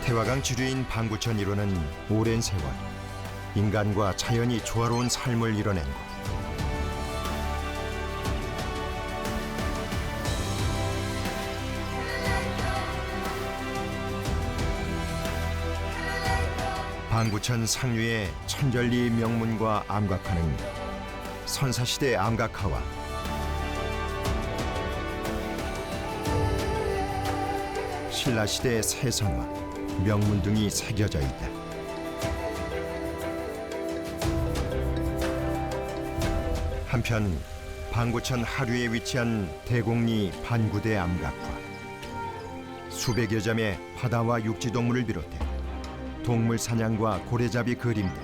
태화강 주류인 방구천 1호는 오랜 세월 인간과 자연이 조화로운 삶을 이뤄낸 곳. 방구천 상류의 천절리 명문과 암각화는 선사시대 암각화와 신라시대 세선화, 명문 등이 새겨져 있다. 한편 방구천 하류에 위치한 대곡리 반구대 암각화, 수백여 점의 바다와 육지동물을 비롯해 동물 사냥과 고래잡이 그림 등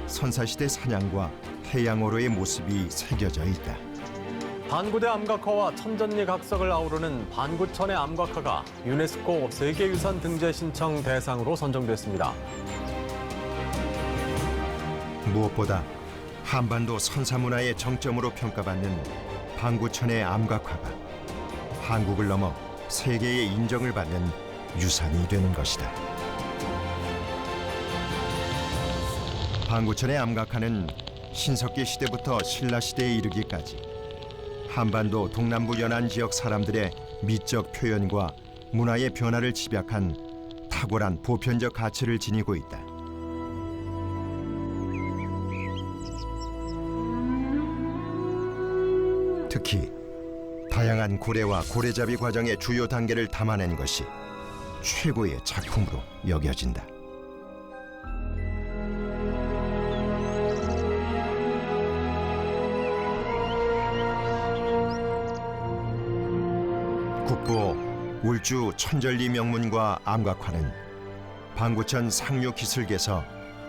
선사시대 사냥과 해양어로의 모습이 새겨져 있다. 반구대 암각화와 천전리 각석을 아우르는 반구천의 암각화가 유네스코 세계유산 등재 신청 대상으로 선정됐습니다. 무엇보다 한반도 선사문화의 정점으로 평가받는 방구천의 암각화가 한국을 넘어 세계의 인정을 받는 유산이 되는 것이다. 방구천의 암각화는 신석기 시대부터 신라 시대에 이르기까지 한반도 동남부 연안 지역 사람들의 미적 표현과 문화의 변화를 집약한 탁월한 보편적 가치를 지니고 있다. 특히 다양한 고래와 고래잡이 과정의 주요 단계를 담아낸 것이 최고의 작품으로 여겨진다. 국보 울주 천절리 명문과 암각화는 방구천 상류 기슭에서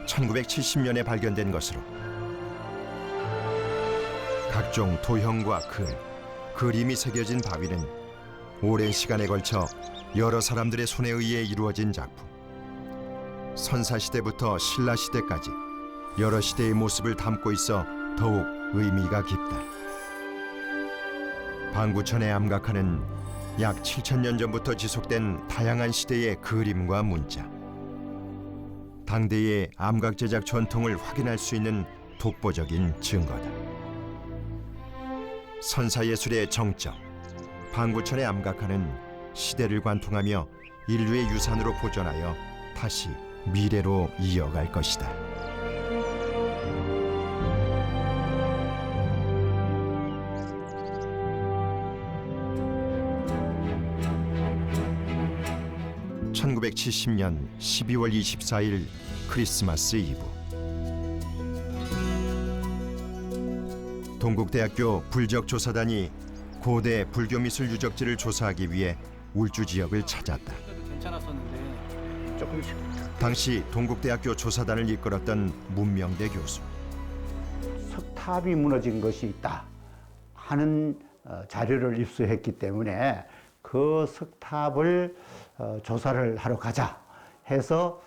1970년에 발견된 것으로 각종 도형과 그림이 새겨진 바위는 오랜 시간에 걸쳐 여러 사람들의 손에 의해 이루어진 작품. 선사시대부터 신라시대까지 여러 시대의 모습을 담고 있어 더욱 의미가 깊다. 방구천의 암각화는 약 7,000년 전부터 지속된 다양한 시대의 그림과 문자, 당대의 암각 제작 전통을 확인할 수 있는 독보적인 증거다. 선사예술의 정점, 방구천의 암각화는 시대를 관통하며 인류의 유산으로 보존하여 다시 미래로 이어갈 것이다. (1970년 12월 24일) 크리스마스 이브, 동국대학교 불적조사단이 고대 불교미술 유적지를 조사하기 위해 울주 지역을 찾았다. 당시 동국대학교 조사단을 이끌었던 문명대 교수. 석탑이 무너진 것이 있다 하는 자료를 입수했기 때문에 그 석탑을 조사를 하러 가자 해서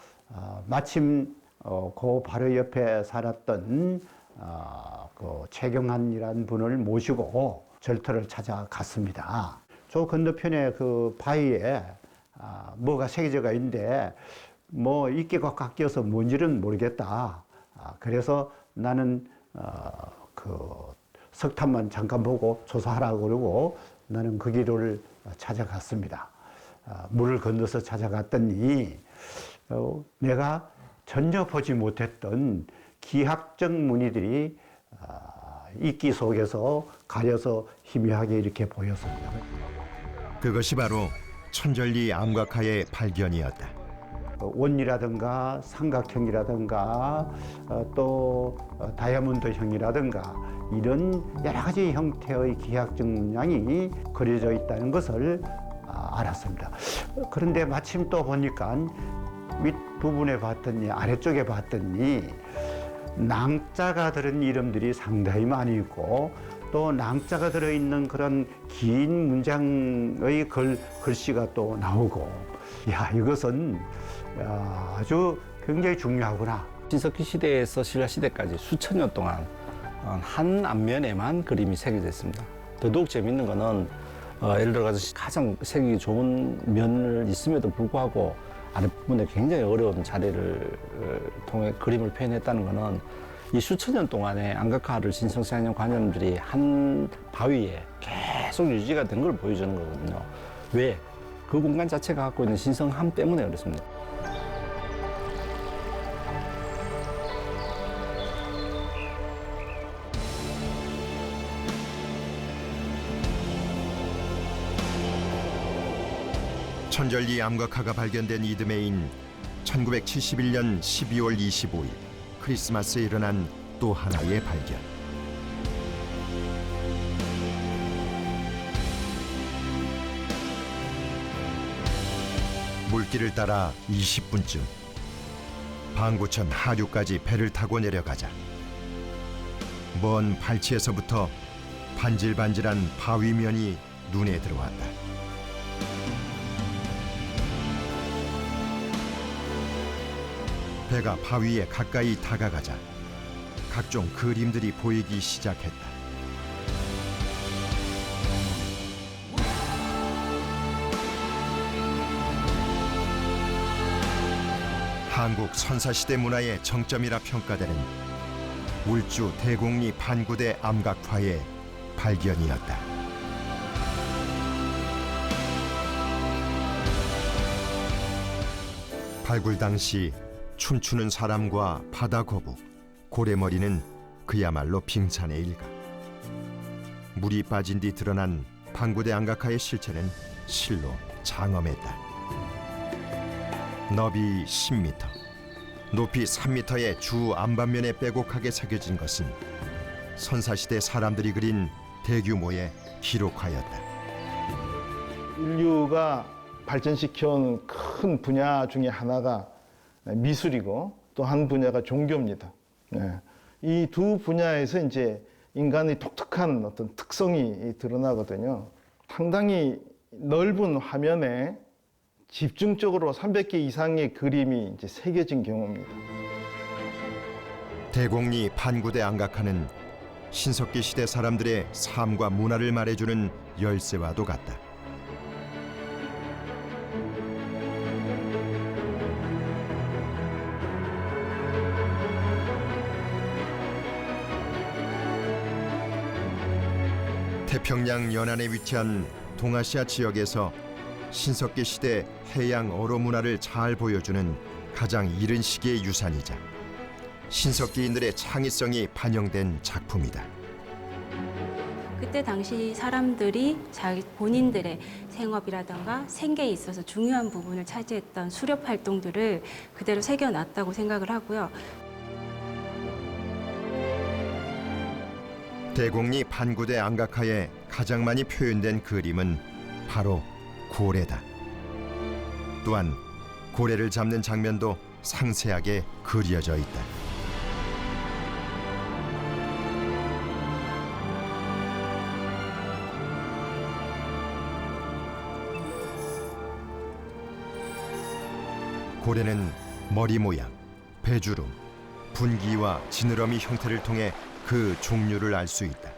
마침 그 바로 옆에 살았던 그 최경환이라는 분을 모시고 절터를 찾아갔습니다. 저 건너편에 그 바위에 뭐가 새겨져가 있는데 뭐 이끼가 깎여서 뭔지는 모르겠다. 그래서 나는 그 석탑만 잠깐 보고 조사하라고 그러고 나는 그 길을 찾아갔습니다. 물을 건너서 찾아갔더니 내가 전혀 보지 못했던 기하학적 무늬들이 이끼 속에서 가려서 희미하게 이렇게 보였습니다. 그것이 바로 천절리 암각화의 발견이었다. 원이라든가 삼각형이라든가 또 다이아몬드형이라든가 이런 여러 가지 형태의 기하학적 문양이 그려져 있다는 것을 알았습니다. 그런데 마침 또 보니까 밑부분에 봤더니 아래쪽에 봤더니 낭자가 들은 이름들이 상당히 많이 있고 또 낭자가 들어있는 그런 긴 문장의 글씨가 또 나오고 야 이것은 아주 굉장히 중요하구나. 신석기 시대에서 신라 시대까지 수천 년 동안 한 앞면에만 그림이 새겨져 있습니다. 더더욱 재밌는 거는 예를 들어서 가장 색이 좋은 면을 있음에도 불구하고 아랫부분에 굉장히 어려운 자리를 통해 그림을 표현했다는 것은 이 수천 년 동안에 안각화를 신청하는 관념들이 한 바위에 계속 유지가 된 걸 보여주는 거거든요. 왜? 그 공간 자체가 갖고 있는 신성함 때문에 그렇습니다. 천절리 암각화가 발견된 이듬해인 1971년 12월 25일 크리스마스에 일어난 또 하나의 발견. 물길을 따라 20분쯤 방구천 하류까지 배를 타고 내려가자 먼 발치에서부터 반질반질한 바위면이 눈에 들어왔다. 배가 바위에 가까이 다가가자 각종 그림들이 보이기 시작했다. 한국 선사시대 문화의 정점이라 평가되는 울주 대곡리 반구대 암각화의 발견이었다. 발굴 당시 춤추는 사람과 바다 거북, 고래머리는 그야말로 빙산의 일각. 물이 빠진 뒤 드러난 반구대 암각화의 실체는 실로 장엄했다. 너비 10m, 높이 3m의 주 안반면에 빼곡하게 새겨진 것은 선사시대 사람들이 그린 대규모의 기록화였다. 인류가 발전시켜온 큰 분야 중에 하나가 미술이고 또 한 분야가 종교입니다. 이 두 분야에서 이제 인간의 독특한 어떤 특성이 드러나거든요. 상당히 넓은 화면에 집중적으로 300개 이상의 그림이 이제 새겨진 경우입니다. 대곡리 반구대 암각화는 신석기 시대 사람들의 삶과 문화를 말해주는 열쇠와도 같다. 태평양 연안에 위치한 동아시아 지역에서 신석기 시대 해양 어로 문화를 잘 보여주는 가장 이른 시기의 유산이자 신석기인들의 창의성이 반영된 작품이다. 그때 당시 사람들이 자기 본인들의 생업이라든가 생계에 있어서 중요한 부분을 차지했던 수렵 활동들을 그대로 새겨놨다고 생각을 하고요. 대곡리 반구대 암각화에 가장 많이 표현된 그림은 바로 고래다. 또한 고래를 잡는 장면도 상세하게 그려져 있다. 고래는 머리 모양, 배주름, 분기와 지느러미 형태를 통해 그 종류를 알 수 있다.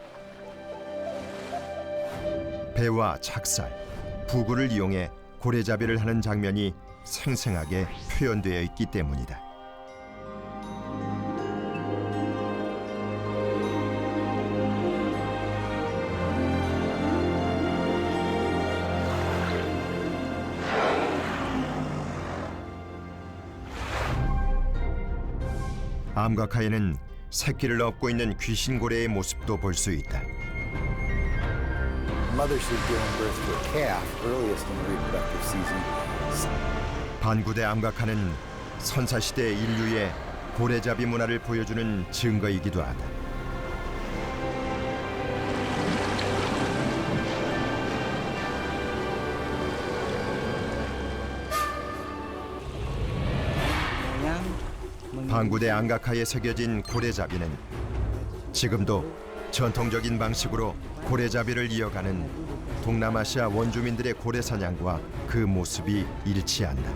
배와 착살, 부구를 이용해 고래잡이를 하는 장면이 생생하게 표현되어 있기 때문이다. 암각화에는 새끼를 업고 있는 귀신고래의 모습도 볼 수 있다. Mother should give birth to a calf earliest in the reproductive season. 반구대 암각화는 선사시대 인류의 고래잡이 문화를 보여주는 증거이기도 하다. 반구대 암각화에 새겨진 고래잡이는 지금도 전통적인 방식으로 고래잡이를 이어가는 동남아시아 원주민들의 고래 사냥과 그 모습이 일치한다.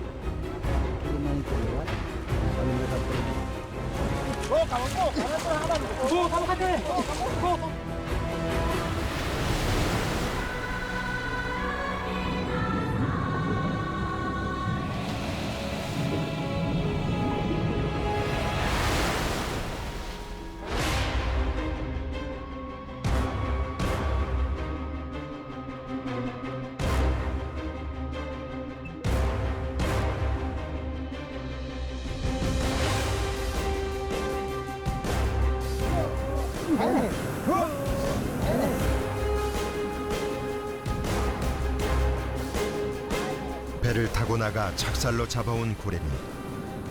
배를 타고 나가 작살로 잡아온 고래는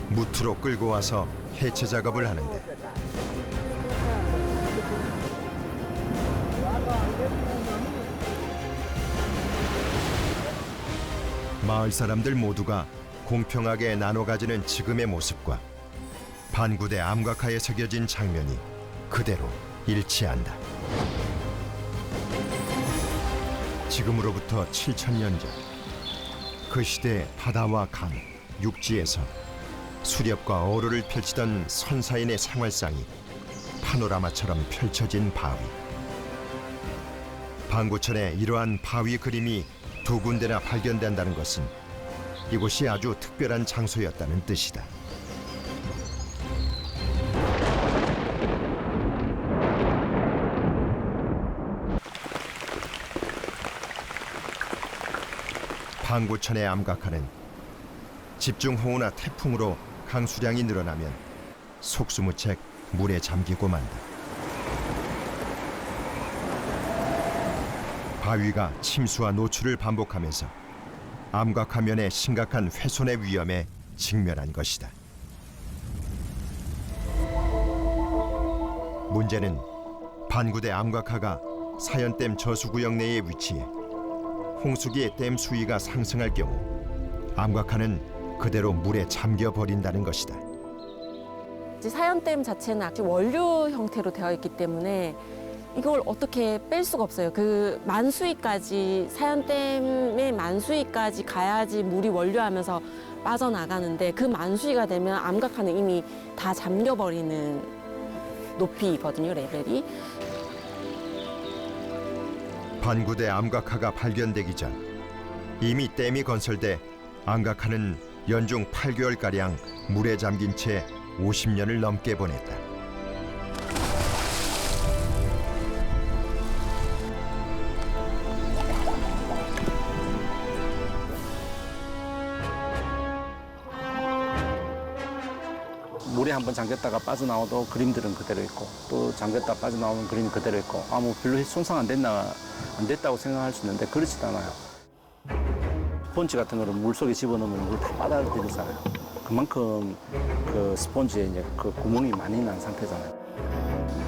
무트로 끌고 와서 해체 작업을 하는데 마을 사람들 모두가 공평하게 나눠 가지는 지금의 모습과 반구대 암각화에 새겨진 장면이 그대로 일치한다. 지금으로부터 7,000년 전, 그 시대 바다와 강, 육지에서 수렵과 어로를 펼치던 선사인의 생활상이 파노라마처럼 펼쳐진 바위. 방구천에 이러한 바위 그림이 두 군데나 발견된다는 것은 이곳이 아주 특별한 장소였다는 뜻이다. 방구천의 암각화는 집중호우나 태풍으로 강수량이 늘어나면 속수무책 물에 잠기고 만다. 바위가 침수와 노출을 반복하면서 암각화면의 심각한 훼손의 위험에 직면한 것이다. 문제는 반구대 암각화가 사연댐 저수구역 내에 위치해 홍수기의 댐 수위가 상승할 경우 암각화는 그대로 물에 잠겨 버린다는 것이다. 사연댐 자체는 아직 원료 형태로 되어 있기 때문에 이걸 어떻게 뺄 수가 없어요. 그 만수위까지, 사연댐의 만수위까지 가야지 물이 원료하면서 빠져나가는데 그 만수위가 되면 암각화는 이미 다 잠겨버리는 높이거든요, 레벨이. 반구대 암각화가 발견되기 전 이미 댐이 건설돼 암각화는 연중 8개월가량 물에 잠긴 채 50년을 넘게 보냈다. 물에 한번 잠겼다가 빠져나와도 그림들은 그대로 있고 또 잠겼다 빠져나오는 그림이 그대로 있고 뭐 별로 손상 안 됐다고 생각할 수 있는데 그렇지도 않아요. 스펀지 같은 거를 물속에 집어넣으면 물 다 빨아들이잖아요. 그만큼 그 스펀지에 이제 그 구멍이 많이 난 상태잖아요.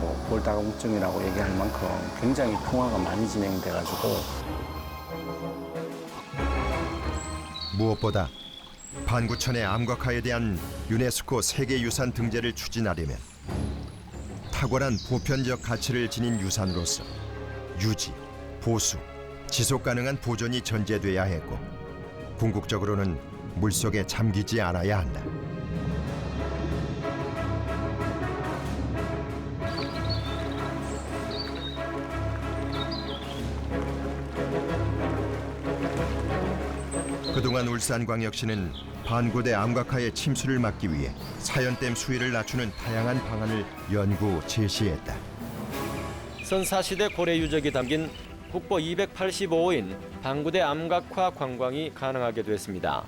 뭐 볼다공증이라고 얘기할 만큼 굉장히 풍화가 많이 진행돼가지고 무엇보다 반구천의 암각화에 대한 유네스코 세계유산 등재를 추진하려면 탁월한 보편적 가치를 지닌 유산으로서 유지, 보수, 지속 가능한 보존이 전제돼야 했고 궁극적으로는 물속에 잠기지 않아야 한다. 그동안 울산광역시는 반구대 암각화의 침수를 막기 위해 사연댐 수위를 낮추는 다양한 방안을 연구 제시했다. 선사시대 고래 유적이 담긴 국보 285호인 방구대 암각화 관광이 가능하게 됐습니다.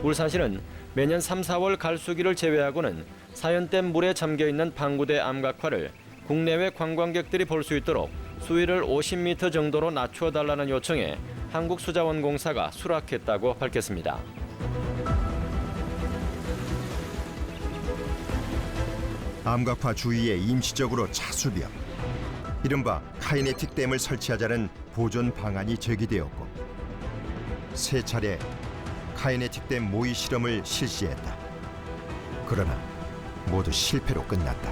울산시는 매년 3, 4월 갈수기를 제외하고는 사연댐 물에 잠겨있는 방구대 암각화를 국내외 관광객들이 볼 수 있도록 수위를 50m 정도로 낮춰달라는 요청에 한국수자원공사가 수락했다고 밝혔습니다. 암각화 주위에 임시적으로 차수벽, 이른바 카이네틱 댐을 설치하자는 보존 방안이 제기되었고 세 차례 카이네틱 댐 모의 실험을 실시했다. 그러나 모두 실패로 끝났다.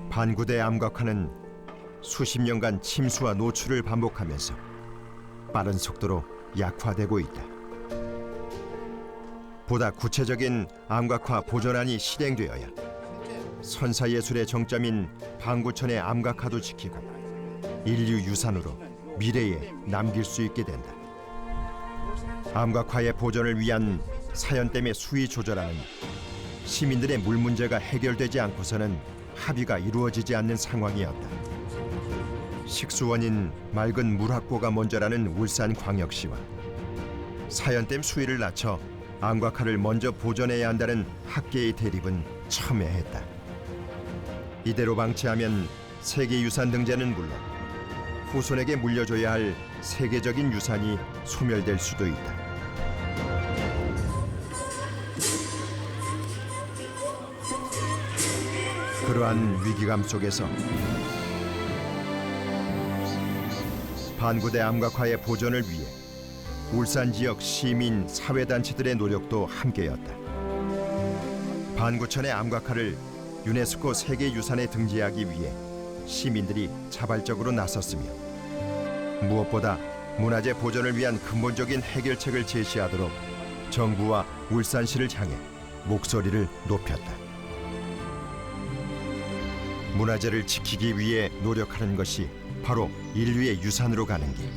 반구대 암각화는 수십 년간 침수와 노출을 반복하면서 빠른 속도로 약화되고 있다. 보다 구체적인 암각화 보존안이 실행되어야 선사예술의 정점인 방구천의 암각화도 지키고 인류 유산으로 미래에 남길 수 있게 된다. 암각화의 보존을 위한 사연댐의 수위 조절안은 시민들의 물 문제가 해결되지 않고서는 합의가 이루어지지 않는 상황이었다. 식수원인 맑은 물 확보가 먼저라는 울산광역시와 사연댐 수위를 낮춰 암각화를 먼저 보존해야 한다는 학계의 대립은 첨예했다. 이대로 방치하면 세계유산 등재는 물론 후손에게 물려줘야 할 세계적인 유산이 소멸될 수도 있다. 그러한 위기감 속에서 반구대 암각화의 보존을 위해 울산 지역 시민 사회단체들의 노력도 함께였다. 반구천의 암각화를 유네스코 세계유산에 등재하기 위해 시민들이 자발적으로 나섰으며 무엇보다 문화재 보존을 위한 근본적인 해결책을 제시하도록 정부와 울산시를 향해 목소리를 높였다. 문화재를 지키기 위해 노력하는 것이 바로 인류의 유산으로 가는 길.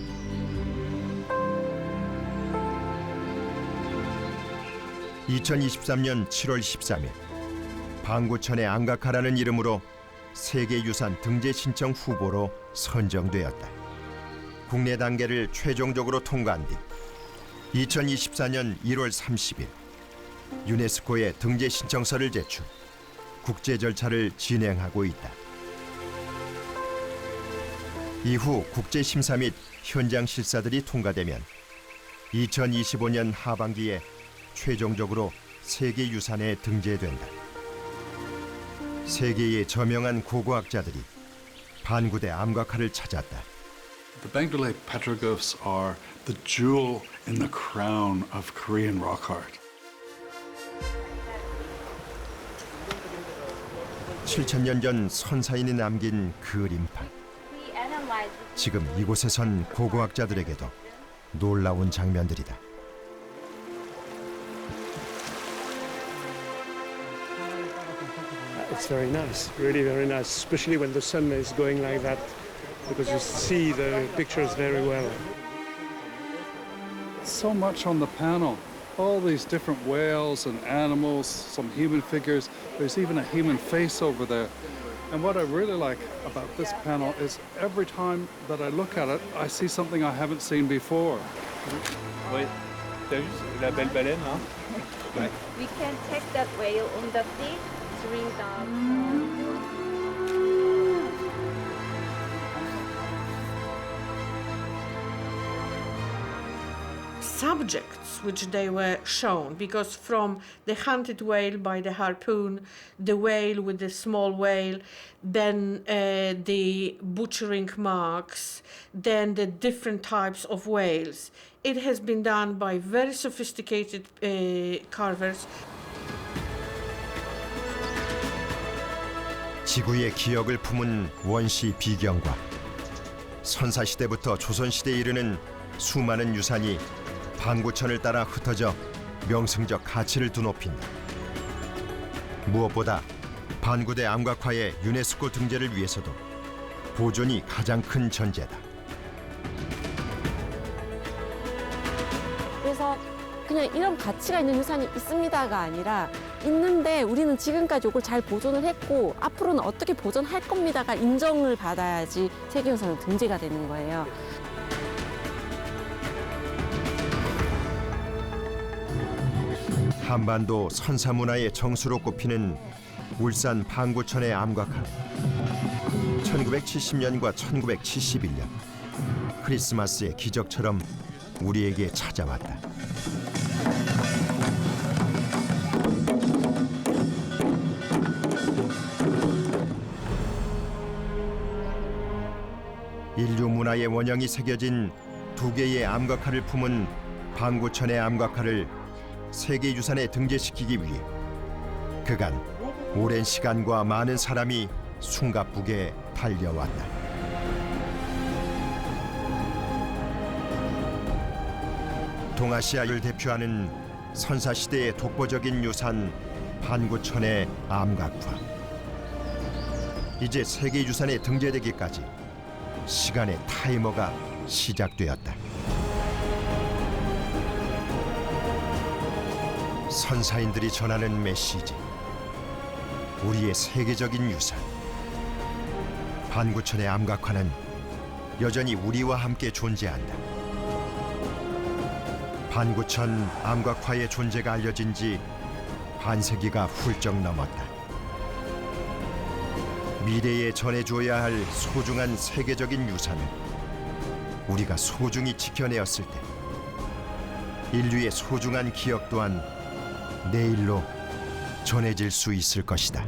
(2023년 7월 13일) 방구천의 암각화라는 이름으로 세계유산 등재 신청 후보로 선정되었다. 국내 단계를 최종적으로 통과한 뒤 2024년 1월 30일 유네스코에 등재 신청서를 제출, 국제 절차를 진행하고 있다. 이후 국제 심사 및 현장 실사들이 통과되면 2025년 하반기에 최종적으로 세계유산에 등재된다. 세계의 저명한 고고학자들이 반구대 암각화를 찾았다. The Benguelay petroglyphs are the jewel in the crown of Korean rock art. 7,000년 전 선사인이 남긴 그림판. 지금 이곳에선 고고학자들에게도 놀라운 장면들이다. It's very nice, really very nice, especially when the sun is going like that, because you see the pictures very well. So much on the panel. All these different whales and animals, some human figures. There's even a human face over there. And what I really like about this panel is every time that I look at it, I see something I haven't seen before. Oui, t'as vu la belle baleine, hein? Ouais. We can take that whale on the feet during the... subjects which they were shown, because from the hunted whale by the harpoon, the whale with the small whale, then the butchering marks, then the different types of whales. It has been done by very sophisticated carvers. 지구의 기억을 품은 원시 비경과 선사시대부터 조선시대에 이르는 수많은 유산이 방구천을 따라 흩어져 명승적 가치를 드높인다. 무엇보다 반구대 암각화의 유네스코 등재를 위해서도 보존이 가장 큰 전제다. 그래서 그냥 이런 가치가 있는 유산이 있습니다가 아니라 있는데 우리는 지금까지 이걸 잘 보존을 했고 앞으로는 어떻게 보존할 겁니다가 인정을 받아야지 세계유산으로 등재가 되는 거예요. 한반도 선사문화의 정수로 꼽히는 울산 방구천의 암각화. 1970년과 1971년 크리스마스의 기적처럼 우리에게 찾아왔다. 인류 문화의 원형이 새겨진 두 개의 암각화를 품은 방구천의 암각화를 세계유산에 등재시키기 위해 그간 오랜 시간과 많은 사람이 숨가쁘게 달려왔다. 동아시아를 대표하는 선사시대의 독보적인 유산 반구천의 암각화. 이제 세계유산에 등재되기까지 시간의 타이머가 시작되었다. 선사인들이 전하는 메시지, 우리의 세계적인 유산 반구천의 암각화는 여전히 우리와 함께 존재한다. 반구천 암각화의 존재가 알려진 지 반세기가 훌쩍 넘었다. 미래에 전해줘야 할 소중한 세계적인 유산을 우리가 소중히 지켜내었을 때 인류의 소중한 기억 또한 내일로 전해질 수 있을 것이다.